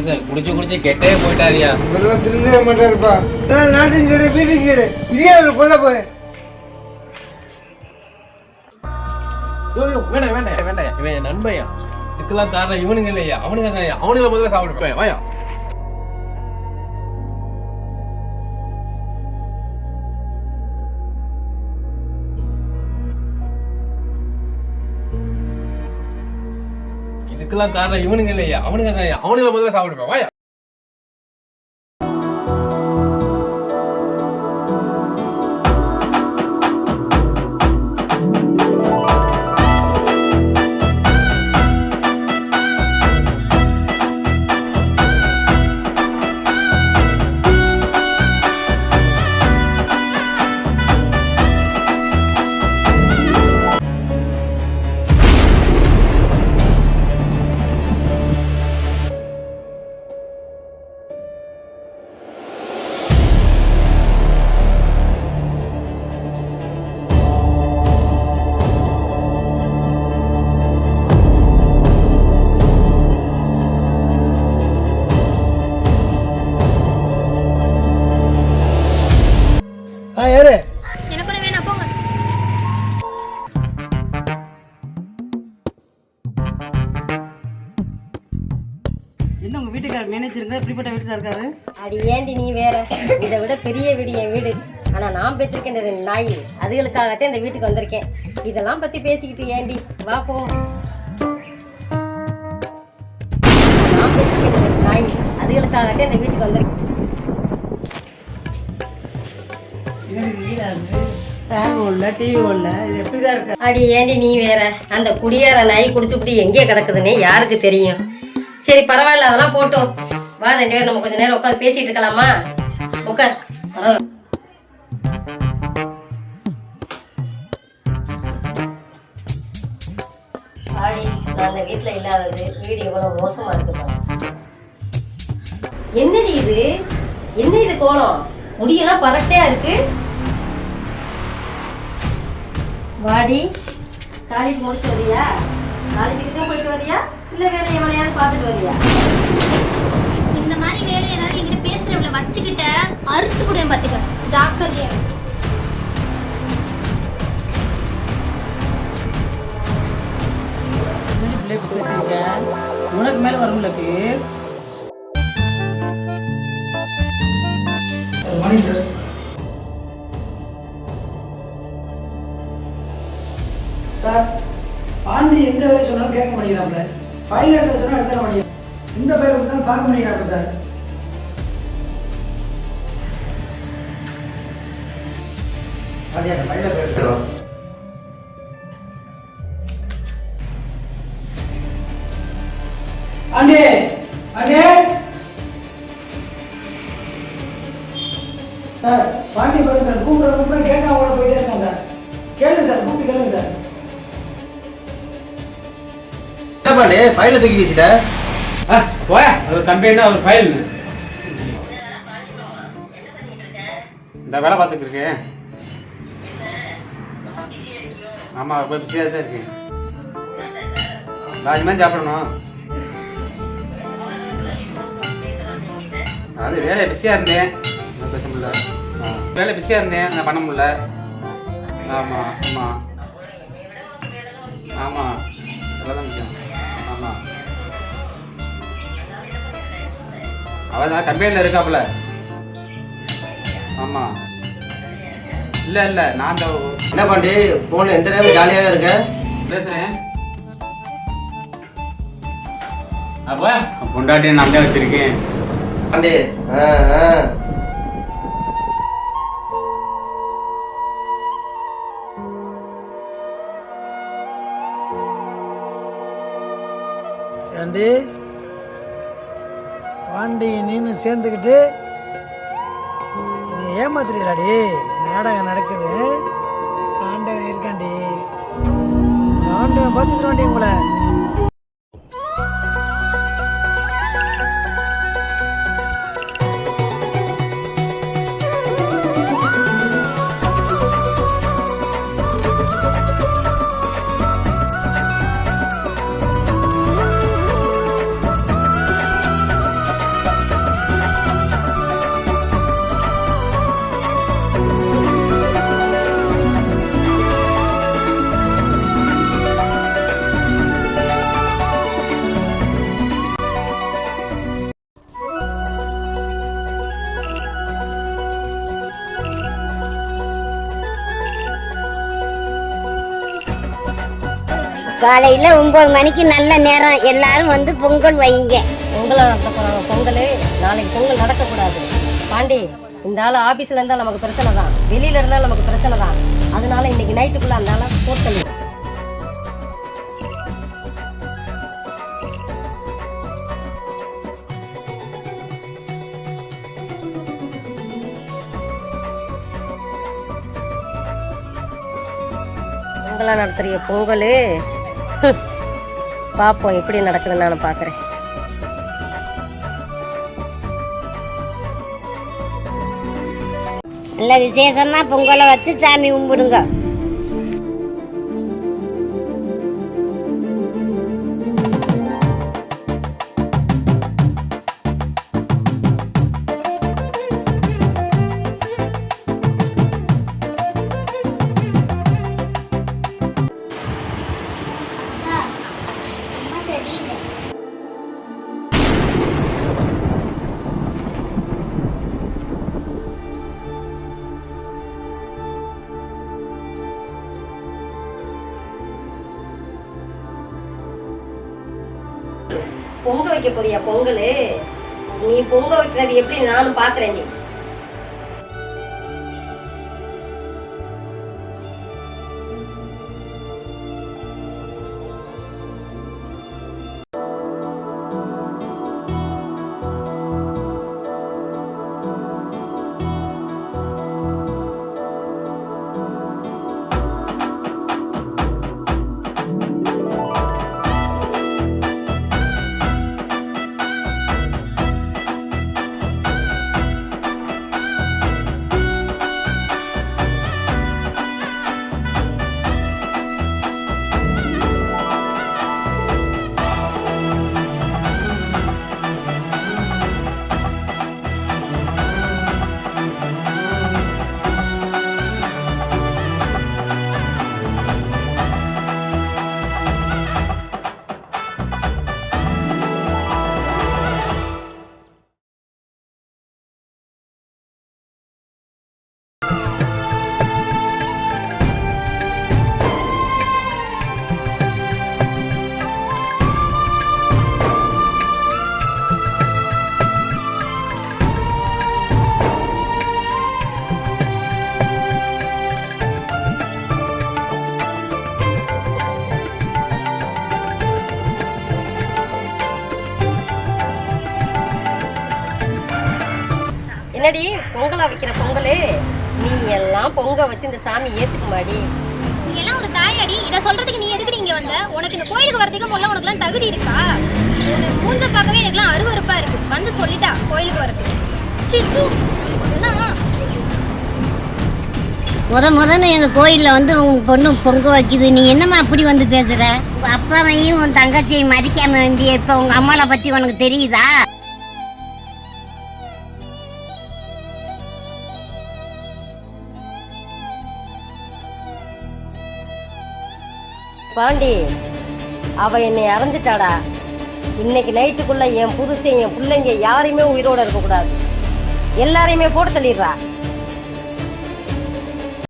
மனுஷன் குடிச்சு குடிச்சு கெட்டே போயிட்டாரியா. திருந்தவே மாட்டாருப்பா. நான் நாட்டின் கடை வீட்டின் கடை இதே கொல்ல போறேன். வேண்டாம் வேண்டாம் வேண்டாம், இவன் என் நண்பையா. இதுக்கெல்லாம் காரணம் இவனுங்க இல்லையா, அவனுங்க தான். அவனுங்களை முதல்ல சாப்பிடுப்பேன் வாயா. இதுக்கெல்லாம் காரணம் இவனுங்க இல்லையா, அவனுங்க தான். அவனுங்களை முதல்ல சாப்பிடுப்பேன் வாயா. யாரு எனக்கு ஒண்ணு வேணாம் போங்க. என்ன உங்க வீட்டுக்காரர் மேனேஜருங்க இப்படிப்பட்ட வீட்டுல இருக்காரு? அடி ஏண்டி நீ வேற, இதை விட பெரிய வீடு என் வீடு. ஆனா நான் பெற்றிருக்கேன் 2 நாய், அதுகளுக்காகத்தான் இந்த வீட்டுக்கு வந்திருக்கேன். இதெல்லாம் பத்தி பேசிக்கிட்டு ஏண்டி வா போ. நான் பெற்றிருக்கேன் 2 நாய், அதுகளுக்காகத்தான் இந்த வீட்டுக்கு வந்திருக்கேன். அடி ஏண்டி நீ வேற, அந்த குடியார நாய் குடிச்சுப்புட்டு எங்கே கிடக்குதுன்னு யாருக்கு தெரியும்? சரி பரவாயில்ல, அதெல்லாம் போட்டோம். வா 2 பேரும் நம்ம கொஞ்ச நேரம் உட்காந்து பேசிட்டு இருக்கலாமா? உட்கார். ஆடி நான் அந்த வீட்டுல இல்லாதது வீடு எவ்வளவு மோசமா இருக்கு. என்னடி இது, என்ன இது கோலம்? முடியெல்லாம் பரட்டையா இருக்கு. வாடி, காலேஜ் முடிச்சு வரியா? காலேஜுக்கு தான் போயிட்டு வரியா இல்ல வேற எவனையாவது பார்த்துட்டு வரியா? இந்த மாதிரி வேலை ஏதாவது என்கிட்ட பேசுறவளை வச்சுக்கிட்ட அறுத்து கூடயும் பாத்துக்க, ஜாக்கிரதையா. உனக்கு மேல வரும்லக்கு மார்னிங் சார். சார் பாண்டி எந்த வேலையை சொன்னாலும் கேட்க மாட்டேங்கிறாப்ல. ஃபைல் எடுத்து சொன்னா எடுத்துட மாட்டேங்கிறான். இந்த ஃபைலை தான் பார்க்க மாட்டேங்கிறாப்ல சார். அப்படியே அந்த ஃபைலை எடுத்துறோம். ஆண்டே ஆண்டே சார், பாண்டி பாருங்க சார், கூப்பிட கேட்க அவங்கள போயிட்டே இருக்கான் சார். கேளுங்க சார், கூப்பிட்டு கேளுங்க சார். என்ன பாண்டி ஃபைலை தூக்கி வீசிட்ட? போயா, ஒரு கம்பெனி ஒரு ஃபைல். இந்த வேலை பார்த்துட்டு இருக்கேன். ஆமாம், ரொம்ப பிஸியாக தான் இருக்கேன். ராஜ்மா சாப்பிடணும். அது வேலை பிஸியாக இருந்தேன், பேச முடியல. வேலை பிஸியாக இருந்தேன், நான் பண்ண முடியல. ஆமாம் ஆமாம் ஆமாம், அவ்வளோதான் முக்கியம். ஆமாம், அவள் தான் கம்பெனியில் இருக்காப்புல. ஆமாம், இல்லை இல்லை, நான் தான். என்ன பாண்டி போன் எந்த நேரம் ஜாலியாகவே இருக்க? பேசுகிறேன். அப்போ பொண்டாட்டியை நான் தான் வச்சுருக்கேன் பாண்டி. ஏண்டி பாண்டி நீனு சேர்ந்துக்கிட்டு நீ ஏமாத்துறீங்களாடி? நாடகம் நடக்குது, ஆண்டவன் இருக்காண்டி. ஆண்டவன் பார்த்துட்டு உங்களை. காலையில 9 மணிக்கு நல்ல நேரம், எல்லாரும் வந்து பொங்கல் வைங்க. பொங்கலை நடத்த போறாங்க. பொங்கல் நாளைக்கு பொங்கல் நடக்கக்கூடாது. பாண்டி, இந்த ஆள் ஆபீஸ்ல இருந்தால் நமக்கு பிரச்சனை தான், வெளியில இருந்தால் நமக்கு பிரச்சனை தான். அதனால இன்னைக்கு நைட்டுக்குள்ள அந்த ஆளை போட்டலி. பொங்கலா நடத்துறிய பொங்கல், பார்ப்போம் எப்படி நடக்குதுன்னு நான் பார்க்குறேன். நல்ல விசேஷமா பொங்கலை வச்சு சாமி கும்பிடுங்க. அம்மா சரியில்லை. பொங்க வைக்க போறியா பொங்கல்? நீ பொங்க வைக்கிறது எப்படி நானும் பாக்குறேன். நீ என்னடி பொங்கலா வைக்கிற பொங்கல்? நீ எல்லாம் பொங்க வச்சு இந்த சாமி ஏத்துக்க மாடி. நீ எல்லாம் ஒரு தாயாடி, இதை சொல்றதுக்கு நீ எதுக்கு இங்க வந்த? உனக்கு இந்த கோயிலுக்கு வரதுக்கு முதல்ல உனக்குலாம் தகுதி இருக்கா? உனக்கு மூஞ்ச பார்க்கவே எனக்குலாம் அருவருப்பா இருக்கு. வந்து சொல்லிட்டா கோயிலுக்கு வரதுக்கு. சித்து முதன்னு எங்க கோயில்ல வந்து உங்க பொண்ணு பொங்க வைக்குது, நீ என்னம்மா அப்படி வந்து பேசுற? உங்க அப்பாவையும் உன் தங்கச்சியையும் மதிக்காம வேண்டிய இப்ப உங்க அம்மாவை பத்தி உனக்கு தெரியுதா? பாண்டி, அவ என்னை அரைஞ்சிட்டாடா. இன்னைக்கு நைட்டுக்குள்ள என் புருஷன் என் பிள்ளைங்க யாரையுமே உயிரோட இருக்கக்கூடாது. எல்லாரையுமே போட்டு தள்ளிடுறா.